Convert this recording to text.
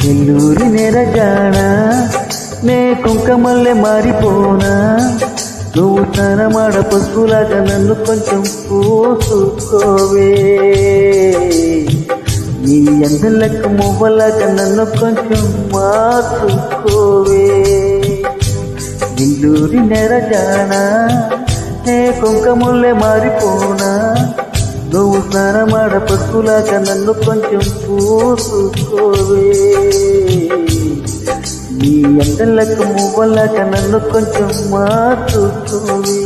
నెల్లూరి నెరజాణ నే కుంకమల్లె మారిపోనా, నువ్వు తనమాడ పసుపులాగా నన్ను కొంచెం పూసుకోవే, నీ ఎండలకు మువ్వలాగా నన్ను కొంచెం మార్చుకోవే. నెల్లూరి నెరజాణ నే కుంకమల్లె మారిపోనా, నువ్వు స్నానమాడ పసుపులాగా నన్ను కొంచెం పూసుకోవే, నీ ఎండలకు మువ్వలాగా నన్ను కొంచెం మార్చుకోవే.